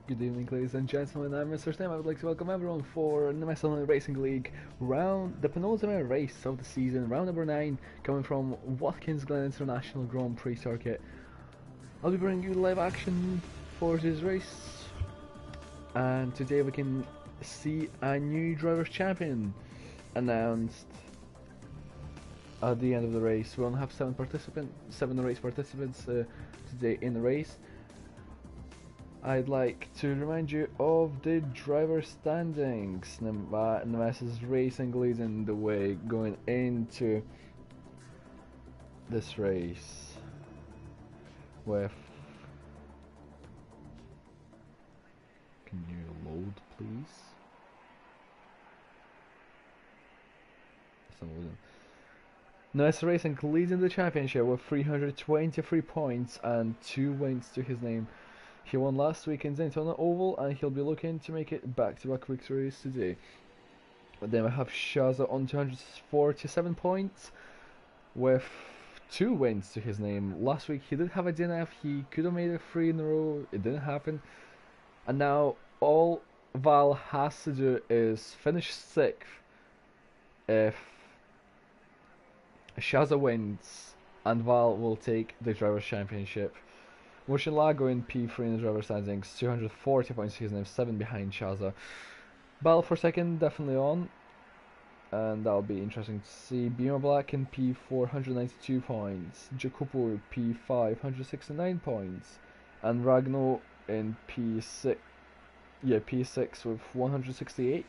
Good evening, ladies and gentlemen. I'm Mr. Stem. I would like to welcome everyone for the National Racing League round, the penultimate race of the season, round number 9, coming from Watkins Glen International Grand Prix circuit. I'll be bringing you live action for this race, and today we can see a new driver's champion announced at the end of the race. We only have 7 race participants today in the race. I'd like to remind you of the driver standings. Nemesis Racing leading the way going into this race with... Can you load, please? Nemesis Racing leading the championship with 323 points and 2 wins to his name. He won last week in Daytona Oval, and he'll be looking to make it back-to-back victories today. And then we have Shaza on 247 points with 2 wins to his name. Last week he did have a DNF, he could have made it 3 in a row, it didn't happen. And now all Val has to do is finish 6th if Shaza wins, and Val will take the Drivers' Championship. Murcielago in P3 in the driver standings, 240 points to his name, 7 behind Shaza. Bal for second, definitely on, and that'll be interesting to see. Beamer Black in P4, 192 points. Jacopo P5, 169 points, and Ragno in P6 with 168.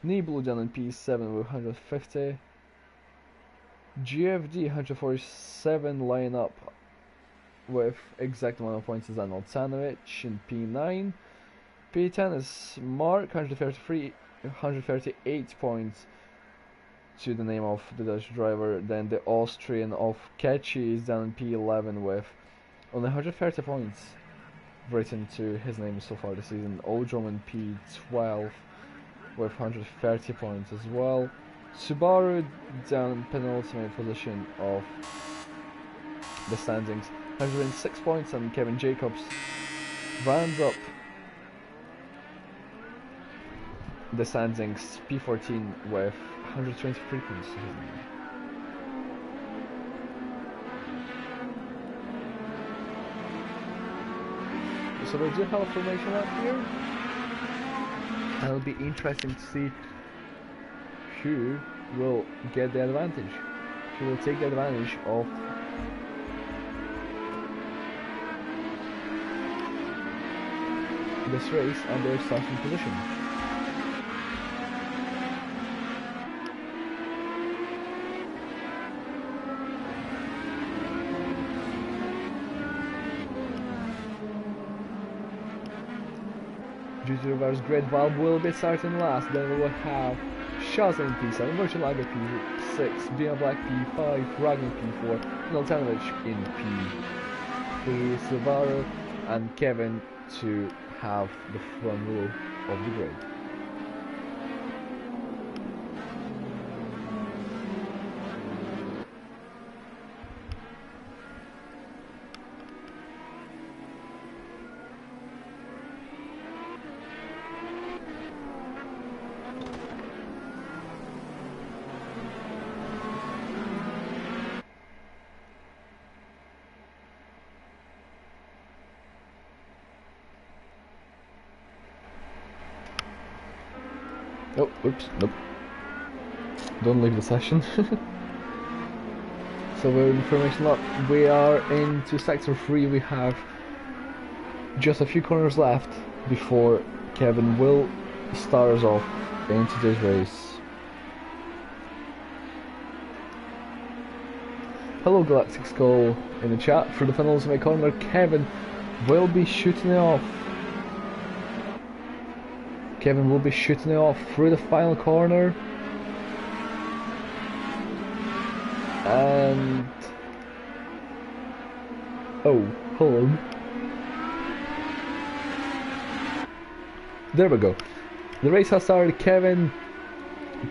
Nibludan in P7 with 150. GFD 147 line up with exact amount of points as Arnold Sanovic in P9. P10 is Mark, 138 points to the name of the Dutch driver. Then the Austrian of Ketchy is down in P11 with only 130 points written to his name so far this season. Odrom in P12 with 130 points as well. Subaru down in penultimate position of the standings, 106 points, and Kevin Jacobs rounds up the standings, P14 with 123 points to his name. So we do have a formation up here, and it'll be interesting to see who will get the advantage, who will take the advantage of this race and their starting position. Due to reverse grid, Valve will be starting last. Then we will have Shaza in P7, Murcielago P6, Beamer Black P5, Ragnar P4, and Altanovic in P3, Silvaro and Kevin to have the front row of the grid. Oh, oops, nope. Don't leave the session. So we're in formation lap. We are into sector 3. We have just a few corners left before Kevin will start us off into this race. Hello Galactic Skull in the chat. For the penultimate corner, Kevin will be shooting it off. Kevin will be shooting it off through the final corner. And... oh, hold on. There we go. The race has started. Kevin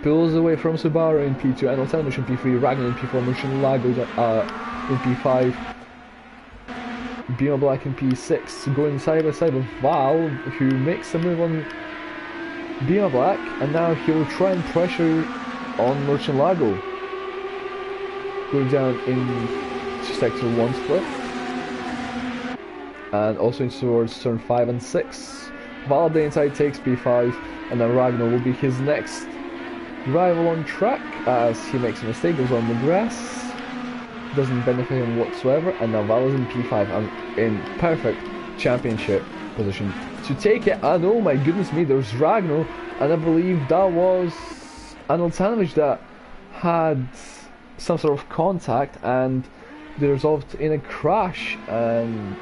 pulls away from Subaru in P2, and Altanovic in P3, Ragnar in P4, Murcielago in P5. Beamer Black in P6 going side by side with Val, who makes a move on Beamer Black, and now he will try and pressure on Merchant Lago. Going down into sector 1 split. And also into towards turn 5 and 6. Val up the inside takes P5, and then Ragnar will be his next rival on track as he makes a mistake, goes on the grass. Doesn't benefit him whatsoever, and now Val is in P5 and in perfect championship position to take it. And oh my goodness me, there's Ragnar, and I believe that was Aneltanovic that had some sort of contact, and they resolved in a crash. And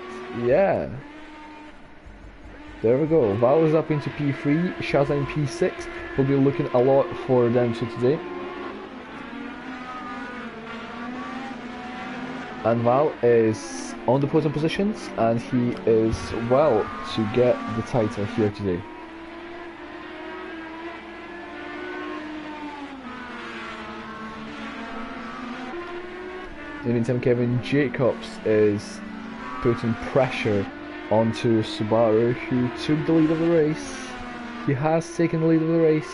yeah, there we go. Val is up into P3, Shazza in P6. We'll be looking a lot for them two today. And Val is on the podium positions, and he is well to get the title here today. In the meantime, Kevin Jacobs is putting pressure onto Subaru, who took the lead of the race. He has taken the lead of the race.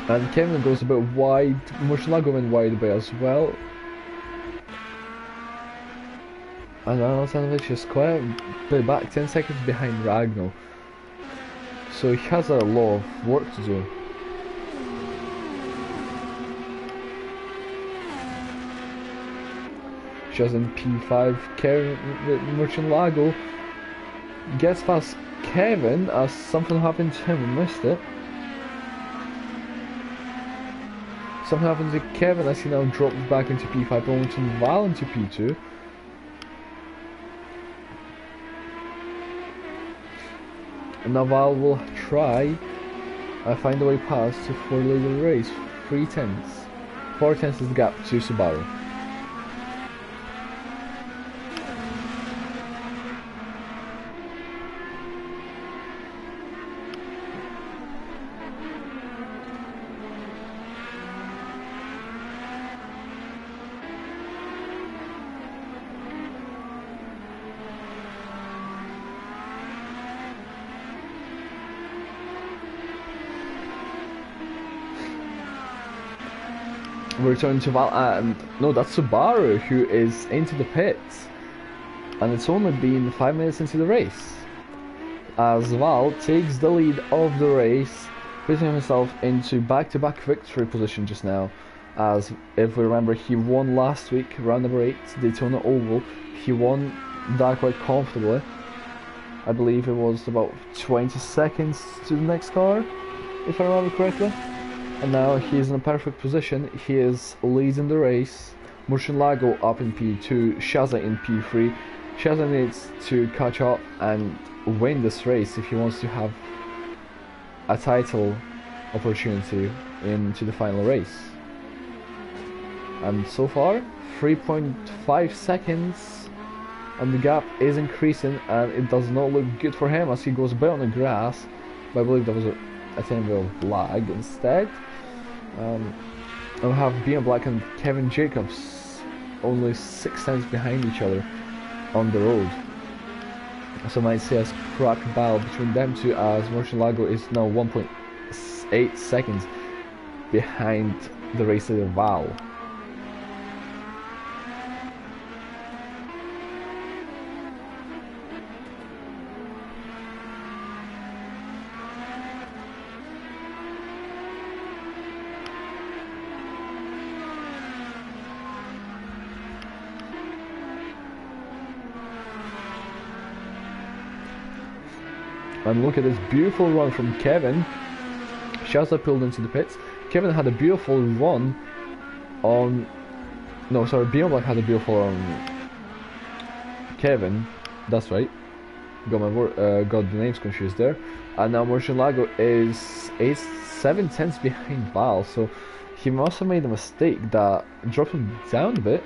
And Kevin goes a bit wide, Murcielago went wide a bit as well. And Aneltanovic is quite a bit back, 10 seconds behind Ragnar. So he has a lot of work to do. Just in P5, Kevin Murcielago gets past Kevin as something happened to him and missed it. Something happened to Kevin as he now drops back into P5, going to Val into P2. And now Val will try and find a way past to for the lead of the race. 3 tenths. 4 tenths is the gap to Subaru. We return to Val, and no, that's Subaru who is into the pits, and it's only been 5 minutes into the race as Val takes the lead of the race, putting himself into back-to-back victory position just now. As if we remember, he won last week, round number 8, Daytona Oval. He won that quite comfortably. I believe it was about 20 seconds to the next car, if I remember correctly. And now he's in a perfect position. He is leading the race. Murcielago up in P2, Shazza in P3. Shazza needs to catch up and win this race if he wants to have a title opportunity into the final race. And so far, 3.5 seconds, and the gap is increasing, and it does not look good for him as he goes a bit on the grass. But I believe that was a tiny bit of lag instead. I'll have Beamer Black and Kevin Jacobs only 6 times behind each other on the road. So I might see a crack battle between them two as Murcielago is now 1.8 seconds behind the race leader Val. And look at this beautiful run from Kevin. Shazza pulled into the pits. Kevin had a beautiful run on... No, sorry, Beamer Black had a beautiful run on Kevin. That's right. Got the names confused there. And now Murcielago is 7 tenths behind Val. So he must have made a mistake that dropped him down a bit.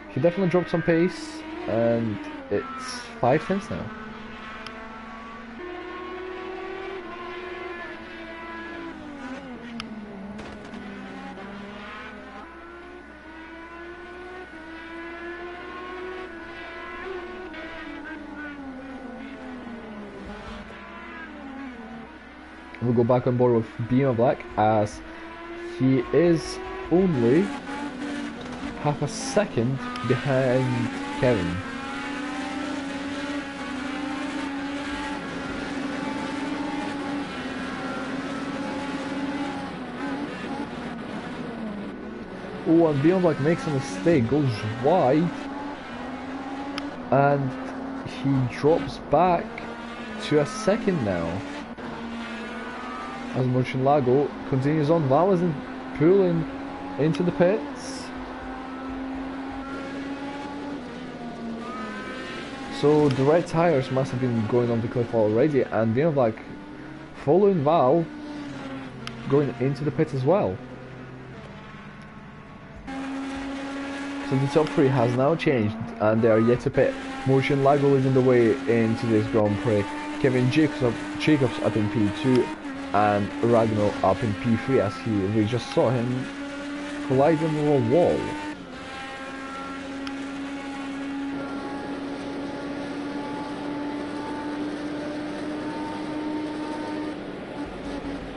He definitely dropped some pace. And it's 5 tenths now. we'll go back on board with Beam Black, as he is only half a second behind Kevin. Oh, and Beam Black makes a mistake, goes wide, and he drops back to a second now. As Murcielago continues on, Val isn't pulling into the pits. So the red tires must have been going on the cliff already, and Beam Black following Val going into the pits as well. So the top 3 has now changed, and they are yet to pit. Murcielago leading the way in today's Grand Prix. Kevin Jacobs up in P2, and Ragnar up in P3, as we just saw him collide into a wall.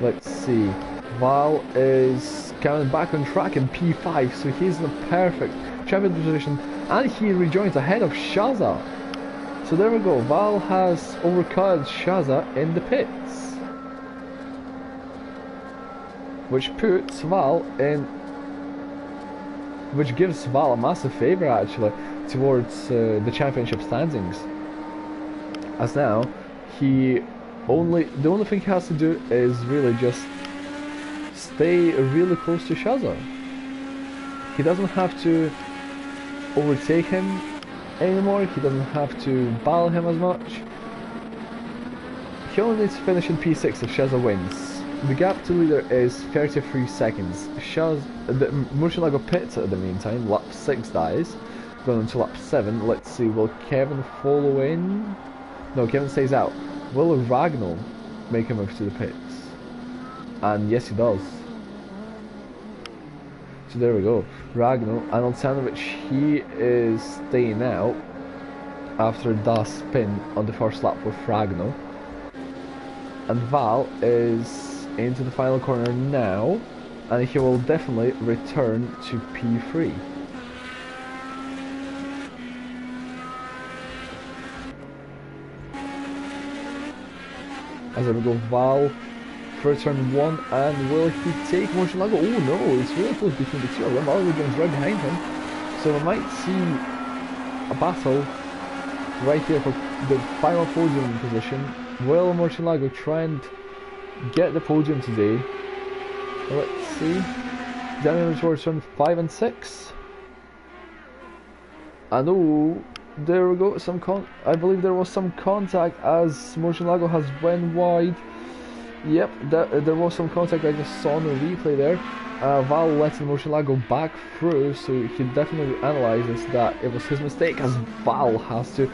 Let's see. Val is coming back on track in P5, so he's in a perfect champion position, and he rejoins ahead of Shaza. So there we go, Val has overcut Shaza in the pits, which puts Val in, which gives Val a massive favour actually towards the championship standings, as now the only thing he has to do is really just stay really close to Shaza. He doesn't have to overtake him anymore, he doesn't have to battle him as much. He only needs to finish in P6 if Shaza wins. The gap to leader is 33 seconds. Murcielago pits at the meantime, lap 6 dies, going into lap 7. Let's see, will Kevin follow in? No, Kevin stays out. Will Ragnar make a move to the pits? And yes, he does. So there we go. Ragnar, and Alexandrovich, he is staying out after that spin on the first lap with Ragnar. And Val is into the final corner now, and he will definitely return to P3. As we go, Val for turn 1, and will he take Murcielago? Oh no, it's really close between the two of them. Val is right behind him, so we might see a battle right here for the final podium position. Will Murcielago try and get the podium today? Let's see. Down towards turn 5 and 6. And oh, there we go. I believe there was some contact as Murcielago has went wide. Yep, there was some contact I just saw on the replay there. Val letting Murcielago back through, so he definitely analyzes that it was his mistake, as Val has to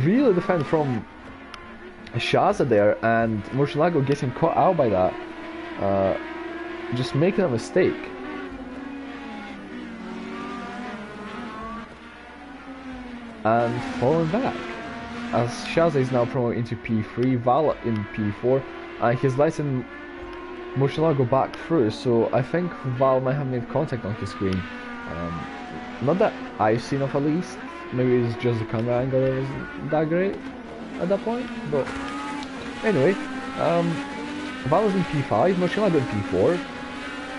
really defend from Shaza there, and Murcielago getting caught out by that, just making a mistake. And falling back, as Shaza is now promoted into P3, Val in P4, and he's letting Murcielago back through, so I think Val might have made contact on his screen. Not that I've seen of, at least. Maybe it's just the camera angle that wasn't that great at that point, but anyway, Val is in P5, Murcielago in P4,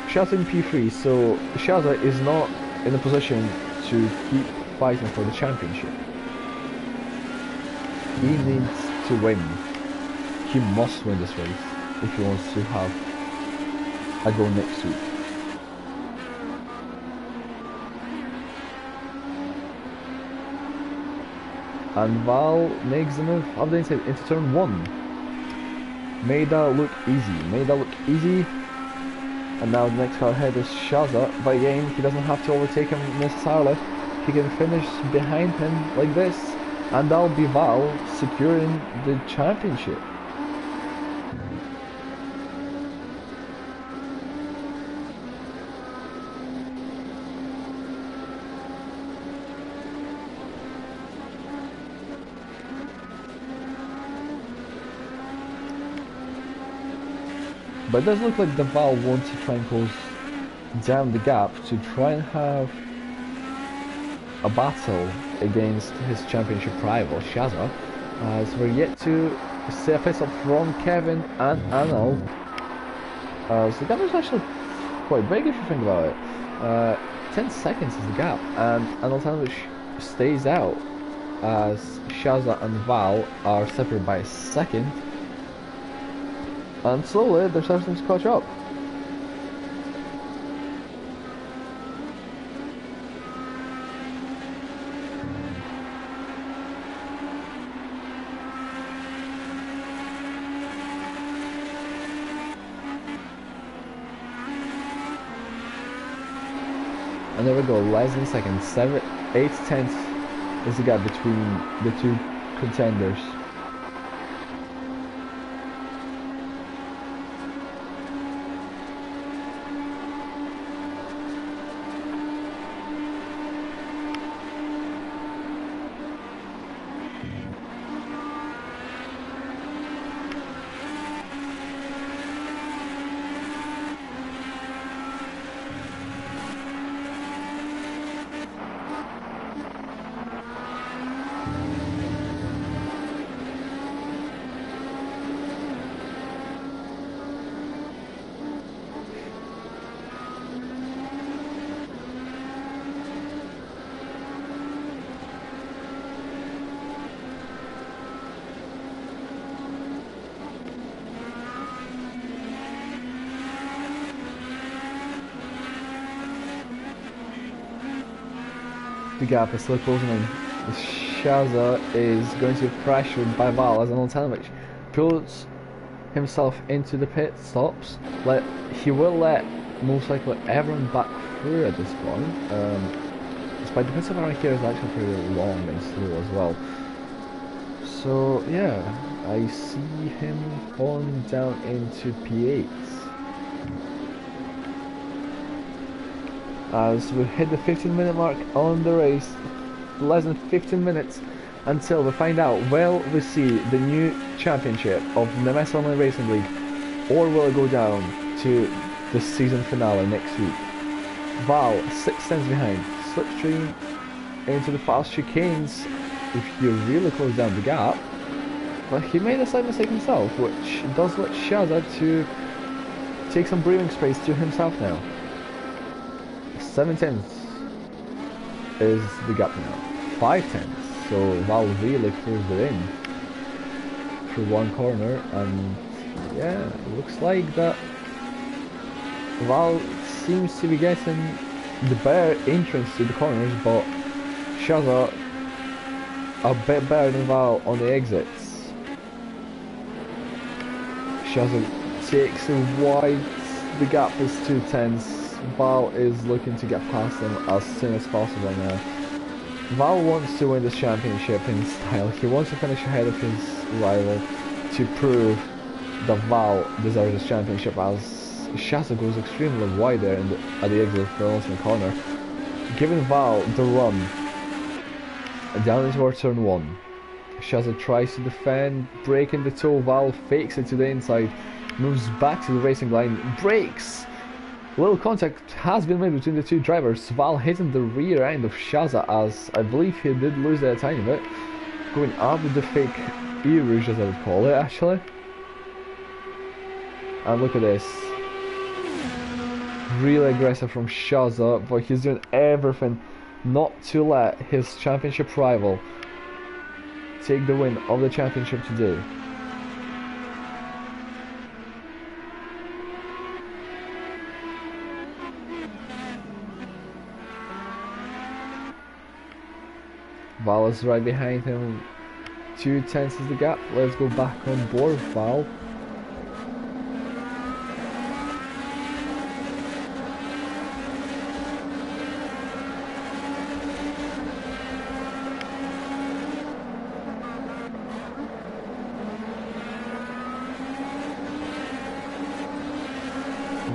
Shaza in P3, so Shaza is not in a position to keep fighting for the championship. He needs to win. He must win this race if he wants to have a go next week. And Val makes the move up the inside into turn 1. Made that look easy. And now the next car ahead is Shaza, but again, he doesn't have to overtake him necessarily. He can finish behind him like this, and that'll be Val securing the championship. But it does look like the Val wants to try and close down the gap to try and have a battle against his championship rival, Shaza, as we're yet to see a face-up from Kevin and Anil. So the gap is actually quite big if you think about it. 10 seconds is the gap, and Anil stays out as Shaza and Val are separated by a second. And slowly they're starting to catch up. And there we go, less than a second. 8 tenths is the gap between the two contenders. The gap is still closing in. Shaza is going to be pressured by Val as Anil pulls himself into the pit stops. He will let most likely everyone back through at this point. Despite the pit stop around here is actually pretty long and slow as well. So yeah, I see him falling down into P8. As we hit the 15-minute mark on the race, less than 15 minutes until we find out will we see the new championship of the Nemesis's Online Racing League, or will it go down to the season finale next week. Val 6 tenths behind, slipstream into the fast chicanes if you really close down the gap, but he made a slight mistake himself, which does let Shaza to take some breathing space to himself now. 7 tenths is the gap now. 5 tenths, so Val really closed it in through one corner, and yeah, it looks like that Val seems to be getting the better entrance to the corners, but Shaza a bit better than Val on the exits. Shaza takes it wide, the gap is 2 tenths. Val is looking to get past him as soon as possible now. Val wants to win this championship in style. He wants to finish ahead of his rival to prove that Val deserves this championship, as Shaza goes extremely wide there at the exit of the ultimate corner, giving Val the run down towards turn 1. Shaza tries to defend, breaking the toe. Val fakes it to the inside, moves back to the racing line, brakes. Little contact has been made between the two drivers. Val hitting the rear end of Shaza, as I believe he did lose that a tiny bit. Going up with the fake E-rouge, as I would call it, actually. And look at this. Really aggressive from Shaza, but he's doing everything not to let his championship rival take the win of the championship today. Val is right behind him. 2 tenths is the gap. Let's go back on board, Val.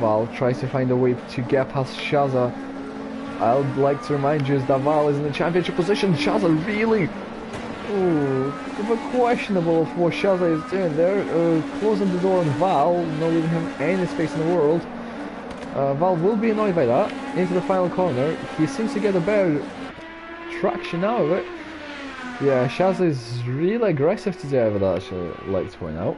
Val tries to find a way to get past Shaza. I would like to remind you that Val is in the championship position. Shaza really bit questionable of what Shaza is doing there. Closing the door on Val, not leaving him any space in the world. Val will be annoyed by that. Into the final corner. He seems to get a better traction out of it. Yeah, Shaza is really aggressive today, I would actually like to point out.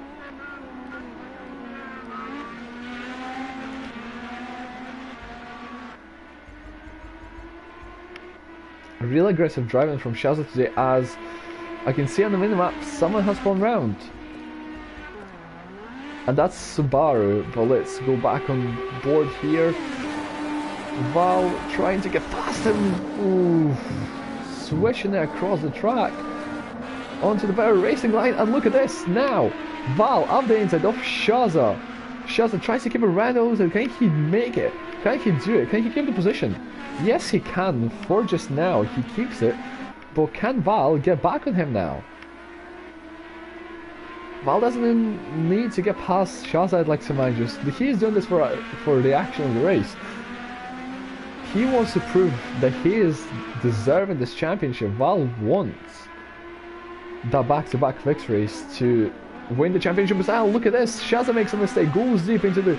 Really aggressive driving from Shaza today, as I can see on the minimap someone has spun round. And that's Subaru, but let's go back on board here. Val trying to get past him. Ooh, swishing it across the track onto the better racing line, and look at this now. Val up the inside of Shaza. Shaza tries to keep around Ozil. Can he make it? Can he do it? Can he keep the position? Yes, he can. For just now, he keeps it. But can Val get back on him now? Val doesn't even need to get past Shaza, I'd like to mind you. He is doing this for the action of the race. He wants to prove that he is deserving this championship. Val wants that back-to-back victories to win the championship. But look at this. Shaza makes a mistake, goes deep into the...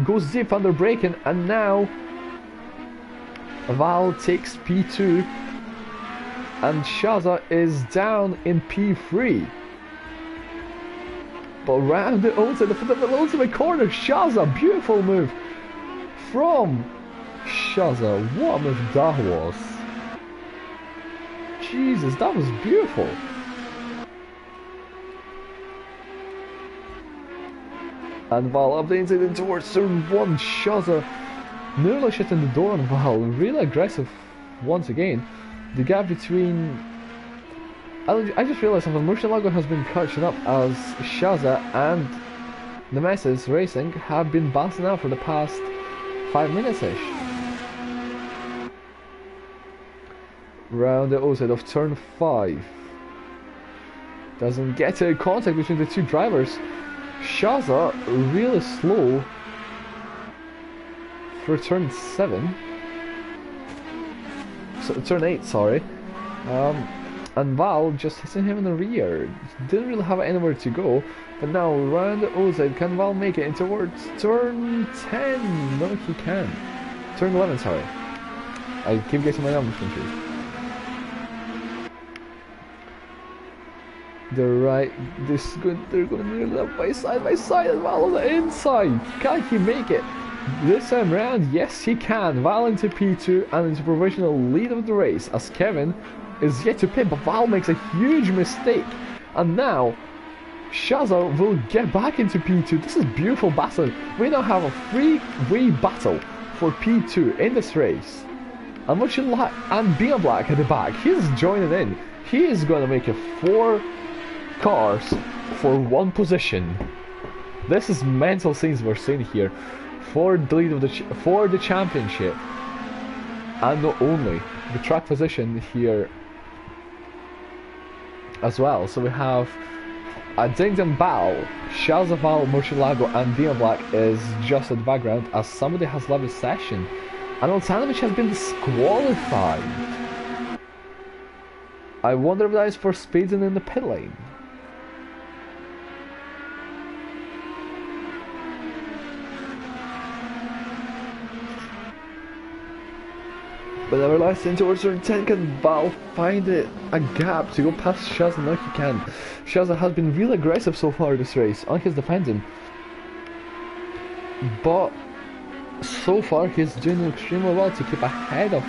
goes deep under braking, and now Val takes P2 and Shaza is down in P3. But round the ultimate corner, Shaza, beautiful move from Shaza. What a move that was. Jesus, that was beautiful. And Val up the inside towards turn 1. Shaza nearly shutting the door on Val. Really aggressive once again. The gap between... I just realised something. Murcielago has been catching up, as Shaza and Nemesis Racing have been bouncing out for the past 5 minutes-ish. Round the outside of turn 5. Doesn't get a contact between the two drivers. Shaza really slow for turn 7. So, turn 8, sorry. And Val just hitting him in the rear. Didn't really have anywhere to go. But now round the outside, can Val make it in towards turn 10? No, he can. Turn 11, sorry. I keep getting my numbers confused. They're going to nearly up by side as Val on the inside. Can he make it? This time round, yes he can. Val into P2 and into provisional lead of the race, as Kevin is yet to pit, but Val makes a huge mistake. And now Shaza will get back into P2. This is beautiful battle. We now have a three-way battle for P2 in this race. And Beam Black at the back, he's joining in. He is going to make it 4 cars for 1 position. This is mental scenes we're seeing here for the lead of for the championship, and not only the track position here as well. So we have a Ding Dong battle. Shaza, Val, Murcielago and Beam Black is just at the background, as somebody has left the session, and Oltanovic has been disqualified. I wonder if that is for speeding in the pit lane. But nevertheless, in towards turn 10, can Val find a gap to go past Shaza? No, he can. Shaza has been really aggressive so far this race on his defending, but so far he's doing extremely well to keep ahead of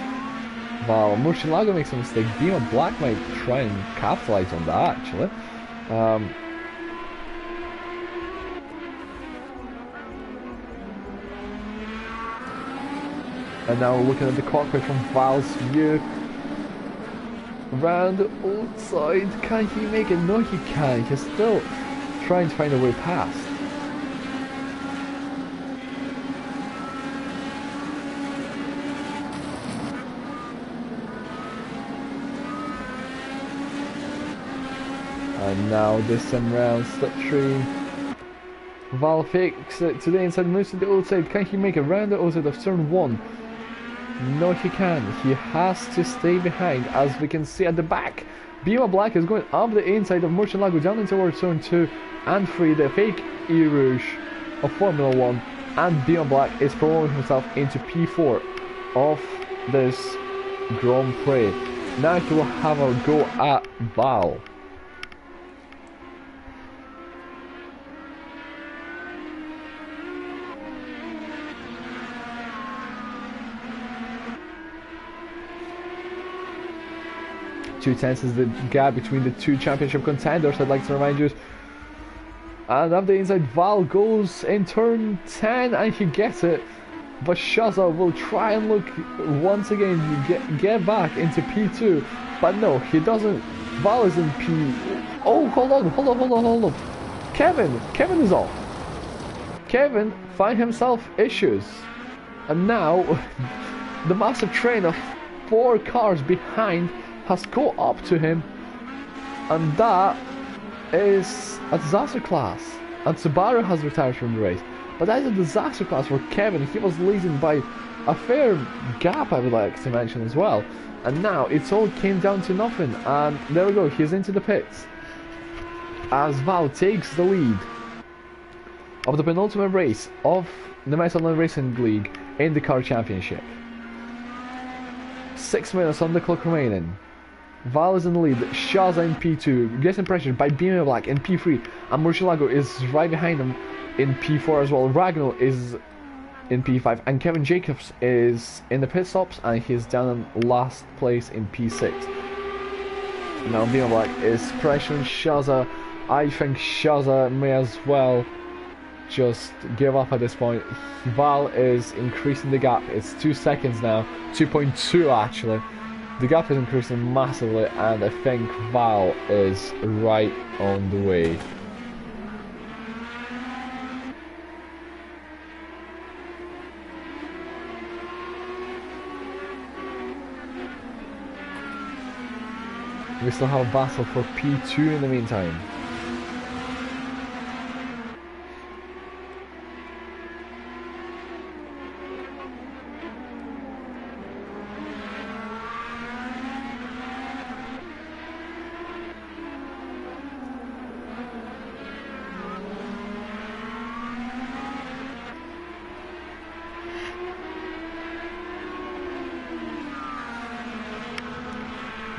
Val. Murcielago makes a mistake. Beam Black might try and capitalize on that, actually. And now looking at the cockpit from Val's view. Around the outside, can he make it? No, he can't. He's still trying to find a way past. And now this time round, slipstream. Val fakes it to the inside, moves to the outside. Can he make it round the outside of turn 1? No, he can. He has to stay behind, as we can see at the back. Bima Black is going up the inside of Murcielago down into towards turn 2 and 3, the fake E-Rouge of Formula 1, and Bima Black is promoting himself into P4 of this Grand Prix. Now he will have a go at Val. .2 is the gap between the two championship contenders, I'd like to remind you. And up the inside, Val goes in turn 10 and he gets it. But Shaza will try and look once again, get back into P2. But no, he doesn't. Val is in P... Oh, hold on. Kevin is off. Kevin find himself issues. And now, the massive train of 4 cars behind has caught up to him, and that is a disaster class. And Subaru has retired from the race, but that is a disaster class for Kevin. He was leading by a fair gap, I would like to mention as well, and now it's all came down to nothing. And there we go, he's into the pits as Val takes the lead of the penultimate race of the Michelin Racing League Indycar Championship. 6 minutes on the clock remaining. Val is in the lead, Shaza in P2, getting pressured by Bima Black in P3, and Murcielago is right behind him in P4 as well. Ragnall is in P5, and Kevin Jacobs is in the pit stops, and he's down in last place in P6. Now Bima Black is pressuring Shaza. I think Shaza may as well just give up at this point. Val is increasing the gap, it's 2 seconds now, 2.2 actually. The gap is increasing massively, and I think Val is right on the way. We still have a battle for P2 in the meantime.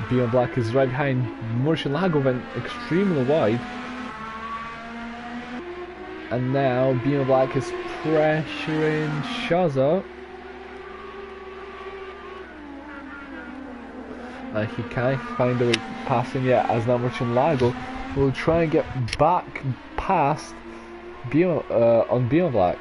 Bima Black is right behind Murcielago, went extremely wide. And now Bima Black is pressuring Shaza. And he can't find a way passing yet, as now Murcielago will try and get back past on Bima Black.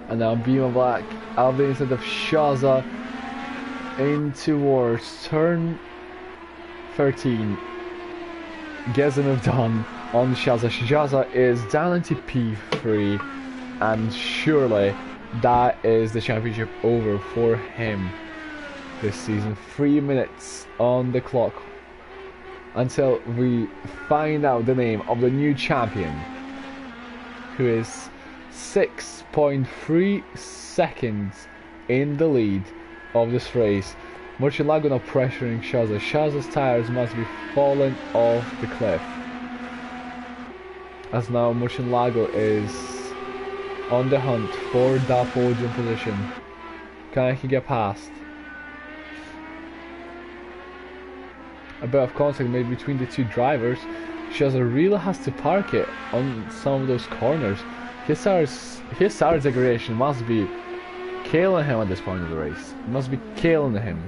And now Bima Black out the inside of Shaza in towards turn 13. Gets the move done on Shaza. Shaza is down into P3, and surely that is the championship over for him this season. 3 minutes on the clock until we find out the name of the new champion, who is 6.3 seconds in the lead of this race. Murcielago now pressuring Shaza. Shaza's tires must be falling off the cliff, as now Murcielago is on the hunt for that podium position. Can he get past? A bit of contact made between the two drivers. Shaza really has to park it on some of those corners. His SARS degradation must be killing him at this point of the race. It must be killing him.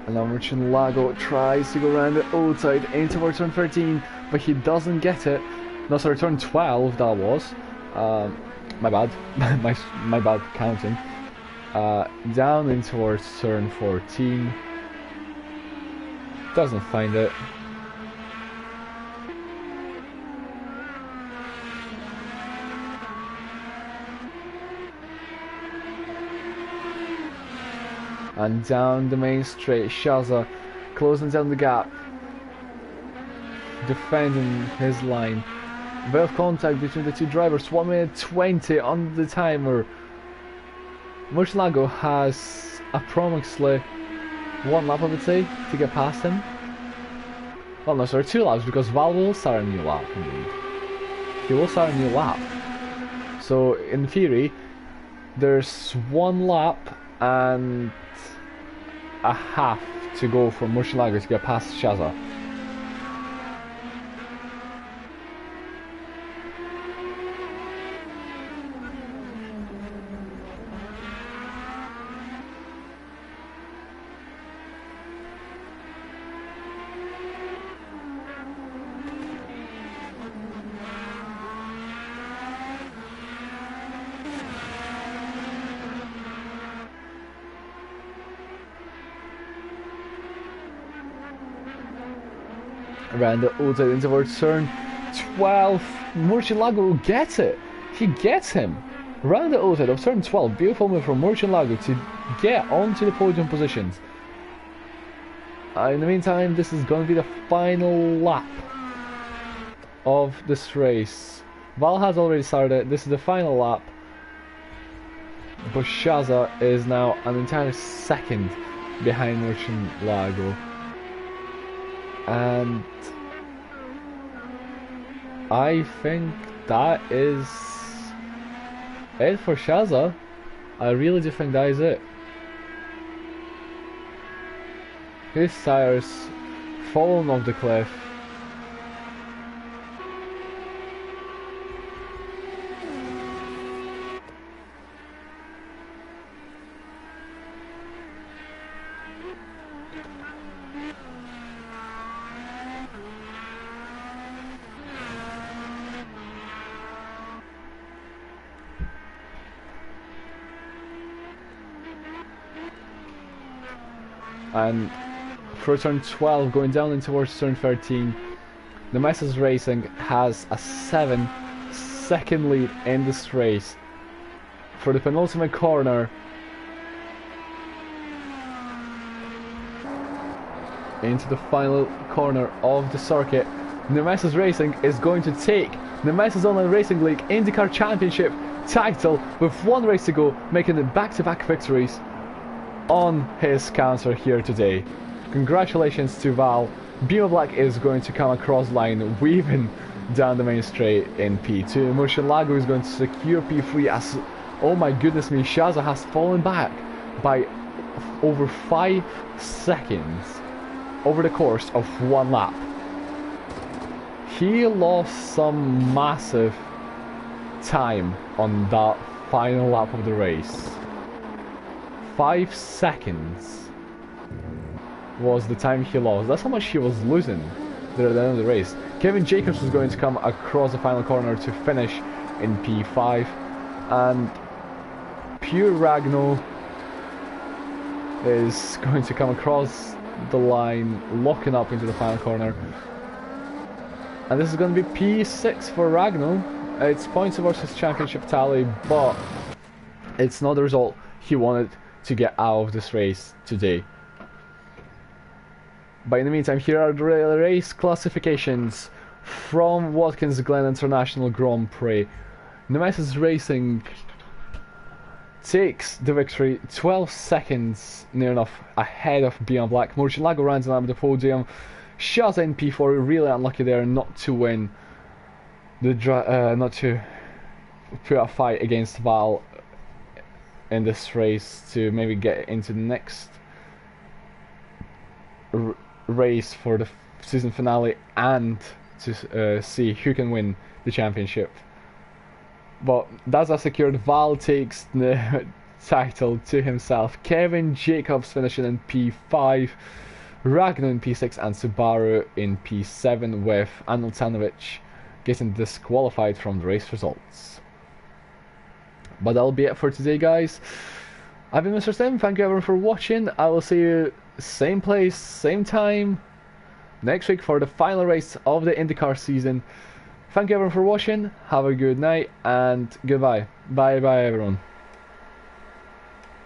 And now Murcielago tries to go around the outside into turn 13, but he doesn't get it. No, sorry, turn 12 that was. My bad. my bad counting. Down in towards turn 14. Doesn't find it. And down the main straight, Shaza closing down the gap, defending his line. Bit of contact between the two drivers, 1 minute 20 on the timer. Murcielago has approximately 1 lap, I would say, to get past him. Well, no, sorry, 2 laps, because Val will start a new lap, indeed. He will start a new lap. So, in theory, there's 1 lap and a half to go for Murcielago to get past Shaza. Around the outside into towards turn 12. Murcielago gets it. He gets him. Around the outside of turn 12. Beautiful move from Murcielago to get onto the podium positions. In the meantime, this is going to be the final lap of this race. Val has already started. This is the final lap. But Shaza is now an entire second behind Murcielago. And I think that is it for Shaza. I really do think that is it. His tires fallen off the cliff. And for turn 12 going down in towards turn 13, Nemesis Racing has a 7-second lead in this race. For the penultimate corner, into the final corner of the circuit, Nemesis Racing is going to take Nemesis Online Racing League Indycar Championship title with 1 race to go, making it back-to-back victories on his counter here today. Congratulations to Val. Beamer Black is going to come across line, weaving down the main straight in P2. Murcielago is going to secure P3 as, oh my goodness me, Shaza has fallen back by over 5 seconds over the course of 1 lap. He lost some massive time on that final lap of the race. 5 seconds was the time he lost. That's how much he was losing at the end of the race. Kevin Jacobs was going to come across the final corner to finish in P5, and Pure Ragno is going to come across the line, locking up into the final corner. And this is going to be P6 for Ragno. It's points versus championship tally, but it's not the result he wanted to get out of this race today. But in the meantime, here are the race classifications from Watkins Glen International Grand Prix. Nemesis Racing takes the victory, 12 seconds near enough ahead of Beyond Black. Murcielago runs on the podium. Shots in P4, really unlucky there not to win not to put a fight against Val in this race to maybe get into the next race for the season finale and to see who can win the championship. But that's a secured. Val takes the title to himself. Kevin Jacobs finishing in P5, Ragnar in P6 and Subaru in P7, with Anil Tanovic getting disqualified from the race results. But that'll be it for today, guys. I've been Mr. Sim. Thank you everyone for watching. I will see you same place, same time next week for the final race of the IndyCar season. Thank you everyone for watching. Have a good night and goodbye. Bye bye everyone.